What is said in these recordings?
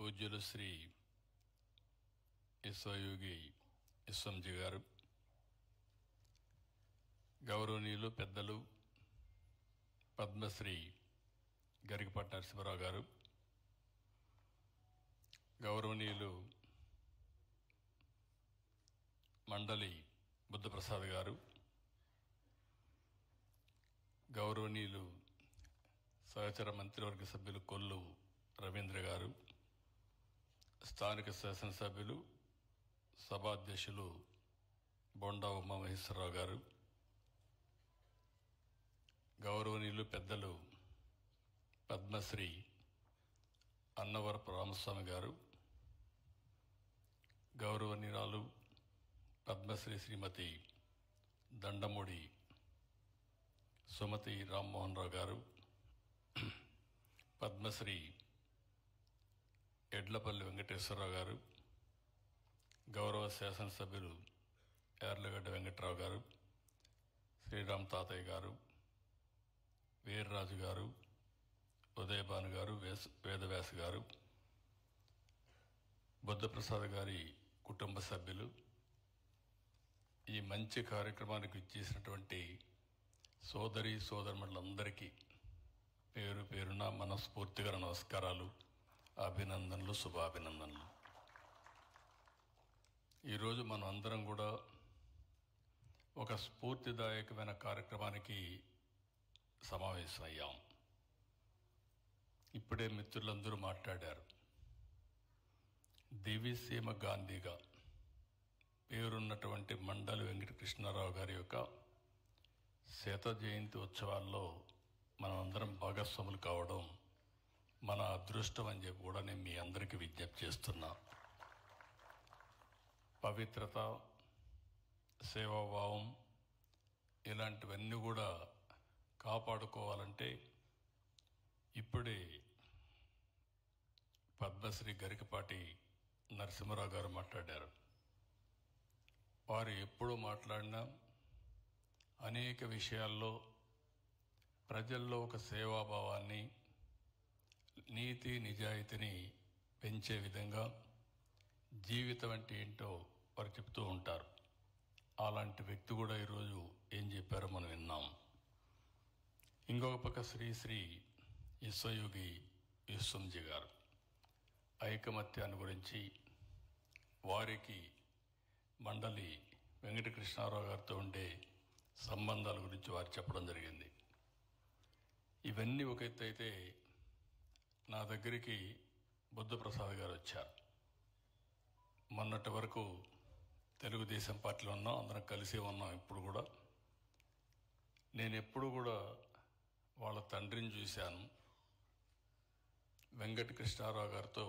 పూజ్యులు శ్రీ విశ్వయోగి విశ్వంజీ గారు, గౌరవనీయులు పెద్దలు పద్మశ్రీ గరికపాటి నరసింహారావు గారు, గౌరవనీయులు మండలి బుద్ధప్రసాద్ గారు, గౌరవనీయులు సహచర మంత్రివర్గ సభ్యులు కొల్లు రవీంద్ర గారు, స్థానిక శాసనసభ్యులు సభాధ్యక్షులు బొండా ఉమామహేశ్వరరావు గారు, గౌరవనీయులు పెద్దలు పద్మశ్రీ అన్నవరపు రామస్వామి గారు, గౌరవనీయురాలు పద్మశ్రీ శ్రీమతి దండమూడి సుమతి రామ్మోహన్ రావు గారు, పద్మశ్రీ ఎడ్లపల్లి వెంకటేశ్వరరావు గారు, గౌరవ శాసనసభ్యులు యార్లగడ్డ వెంకట్రావు గారు, శ్రీరామ్ తాతయ్య గారు, వీర్రాజు గారు, ఉదయభాను గారు, వేదవ్యాస గారు, బుద్ధప్రసాద్ గారి కుటుంబ సభ్యులు, ఈ మంచి కార్యక్రమానికి ఇచ్చేసినటువంటి సోదరి సోదరులందరికీ పేరు పేరున మనస్ఫూర్తిగా నమస్కారాలు, అభినందనలు, శుభాభినందనలు. ఈరోజు మనం అందరం కూడా ఒక స్ఫూర్తిదాయకమైన కార్యక్రమానికి సమావేశమయ్యాం. ఇప్పుడే మిత్రులందరూ మాట్లాడారు. దివిసీమ గాంధీగా పేరున్నటువంటి మండలి వెంకటకృష్ణారావు గారి యొక్క శత జయంతి ఉత్సవాల్లో మనమందరం భాగస్వాములు కావడం మన అదృష్టం అని చెప్పి కూడా నేను మీ అందరికీ విజ్ఞప్తి చేస్తున్నా. పవిత్రత, సేవాభావం ఇలాంటివన్నీ కూడా కాపాడుకోవాలంటే ఇప్పుడే పద్మశ్రీ గరికపాటి నరసింహారావు గారు మాట్లాడారు. వారు ఎప్పుడూ మాట్లాడినా అనేక విషయాల్లో ప్రజల్లో ఒక సేవాభావాన్ని, నీతి నిజాయితీని పెంచే విధంగా జీవితం అంటే ఏంటో వారు చెప్తూ ఉంటారు. అలాంటి వ్యక్తి కూడా ఈరోజు ఏం చెప్పారో మనం విన్నాం. ఇంకొక పక్క శ్రీ విశ్వయోగి విశ్వంజీ గారు ఐకమత్యాన్ని గురించి, వారికి మండలి వెంకటకృష్ణారావు గారితో ఉండే సంబంధాల గురించి వారు చెప్పడం జరిగింది. ఇవన్నీ ఒక ఎత్తు అయితే నా దగ్గరికి బుద్ధప్రసాద్ గారు వచ్చారు. మొన్నటి వరకు తెలుగుదేశం పార్టీలో ఉన్నాం, అందరం కలిసి ఉన్నాం. ఇప్పుడు కూడా నేను ఎప్పుడు కూడా వాళ్ళ తండ్రిని చూశాను. వెంకటకృష్ణారావు గారితో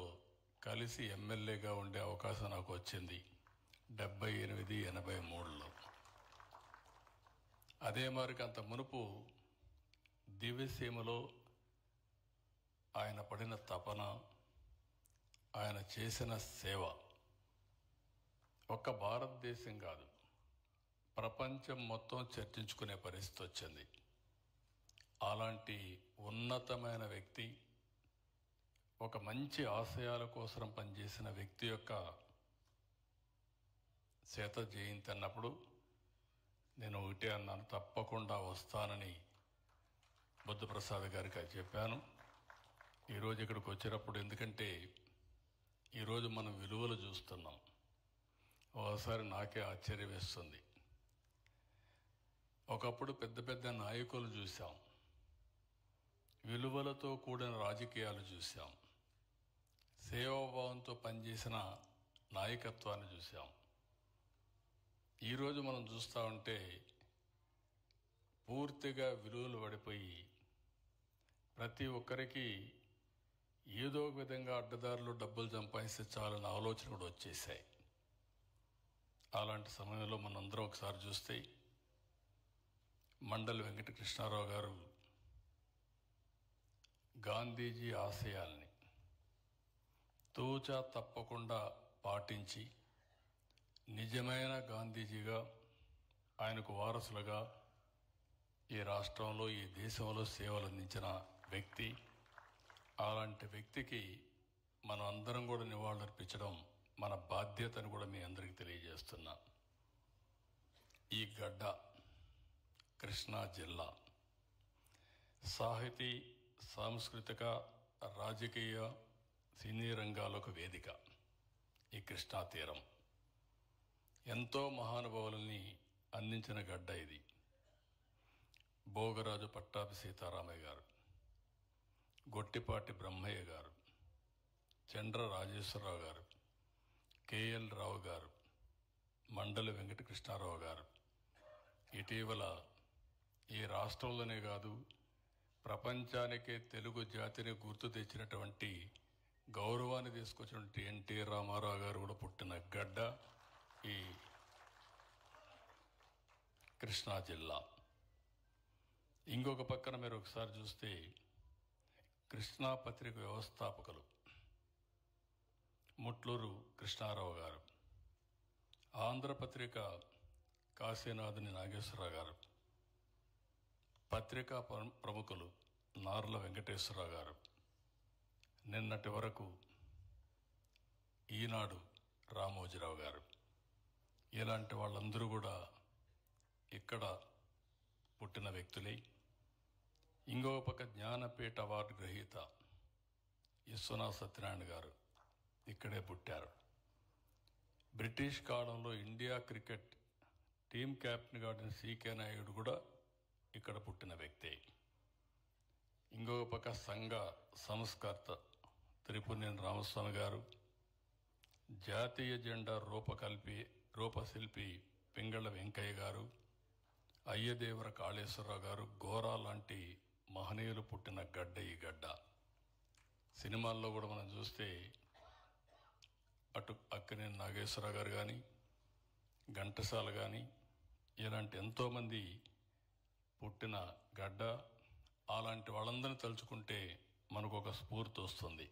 కలిసి ఎమ్మెల్యేగా ఉండే అవకాశం నాకు వచ్చింది 78-83లో. అదే మరికి అంత మునుపు దివ్యసీమలో ఆయన పడిన తపన, ఆయన చేసిన సేవ ఒక్క భారతదేశం కాదు, ప్రపంచం మొత్తం చర్చించుకునే పరిస్థితి వచ్చింది. అలాంటి ఉన్నతమైన వ్యక్తి, ఒక మంచి ఆశయాల కోసం పనిచేసిన వ్యక్తి యొక్క శత జయంతి అన్నప్పుడు నేను ఒకటే అన్నాను, తప్పకుండా వస్తానని బుద్ధప్రసాద్ గారికి చెప్పాను. ఈరోజు ఇక్కడికి వచ్చినప్పుడు, ఎందుకంటే ఈరోజు మనం విలువలు చూస్తున్నాం. ఒకసారి నాకే ఆశ్చర్యం వేస్తుంది. ఒకప్పుడు పెద్ద పెద్ద నాయకులు చూసాం, విలువలతో కూడిన రాజకీయాలు చూసాం, సేవాభావంతో పనిచేసిన నాయకత్వాన్ని చూసాం. ఈరోజు మనం చూస్తూ ఉంటే పూర్తిగా విలువలు పడిపోయి ప్రతి ఒక్కరికి ఏదో ఒక విధంగా అడ్డదారులు డబ్బులు సంపాదిస్తే చాలన్న ఆలోచన కూడా వచ్చేసాయి. అలాంటి సమయంలో మనందరం ఒకసారి చూస్తే మండలి వెంకటకృష్ణారావు గారు గాంధీజీ ఆశయాల్ని తూచా తప్పకుండా పాటించి నిజమైన గాంధీజీగా, ఆయనకు వారసులుగా ఈ రాష్ట్రంలో, ఈ దేశంలో సేవలు అందించిన వ్యక్తి. అలాంటి వ్యక్తికి మనం అందరం కూడా నివాళులర్పించడం మన బాధ్యత అని కూడా మీ అందరికీ తెలియజేస్తున్నా. ఈ గడ్డ కృష్ణా జిల్లా సాహితీ, సాంస్కృతిక, రాజకీయ, సినీ రంగాలకు వేదిక. ఈ కృష్ణా తీరం ఎంతో మహానుభావులని అందించిన గడ్డ ఇది. భోగరాజు పట్టాభి సీతారామయ్య గారు, గొట్టిపాటి బ్రహ్మయ్య గారు, చండ్ర రాజేశ్వరరావు గారు, కేఎల్ రావు గారు, మండలి వెంకటకృష్ణారావు గారు ఇటీవల ఈ రాష్ట్రంలోనే కాదు ప్రపంచానికే తెలుగు జాతిని గుర్తు తెచ్చినటువంటి, గౌరవాన్ని తీసుకొచ్చినటువంటి ఎన్టీ రామారావు గారు కూడా పుట్టిన గడ్డ ఈ కృష్ణా జిల్లా. ఇంకొక పక్కన మీరు ఒకసారి చూస్తే కృష్ణా పత్రిక వ్యవస్థాపకులు ముట్లూరు కృష్ణారావు గారు, ఆంధ్రపత్రిక కాశీనాథుని నాగేశ్వరరావు గారు, పత్రికా ప్రముఖులు నార్ల వెంకటేశ్వరరావు గారు, నిన్నటి వరకు ఈనాడు రామోజీరావు గారు, ఇలాంటి వాళ్ళందరూ కూడా ఇక్కడ పుట్టిన వ్యక్తులే. ఇంకొక పక్క జ్ఞానపీఠ అవార్డు గ్రహీత విశ్వనాథ్ సత్యనారాయణ గారు ఇక్కడే పుట్టారు. బ్రిటిష్ కాలంలో ఇండియా క్రికెట్ టీం కెప్టెన్గా ఆడిన సికే నాయుడు కూడా ఇక్కడ పుట్టిన వ్యక్తే. ఇంకొక పక్క సంఘ సంస్కర్త త్రిపురనేని రామస్వామి గారు, జాతీయ జెండా రూపశిల్పి పింగళ వెంకయ్య గారు, అయ్యదేవర కాళేశ్వరరావు గారు, గోరా లాంటి మహనీయులు పుట్టిన గడ్డ ఈ గడ్డ. సినిమాల్లో కూడా మనం చూస్తే అటు అక్కినేని నాగేశ్వరరావు గారు కానీ, ఘంటసాల కానీ, ఇలాంటి ఎంతోమంది పుట్టిన గడ్డ. అలాంటి వాళ్ళందరినీ తలుచుకుంటే మనకు ఒక స్ఫూర్తి వస్తుంది.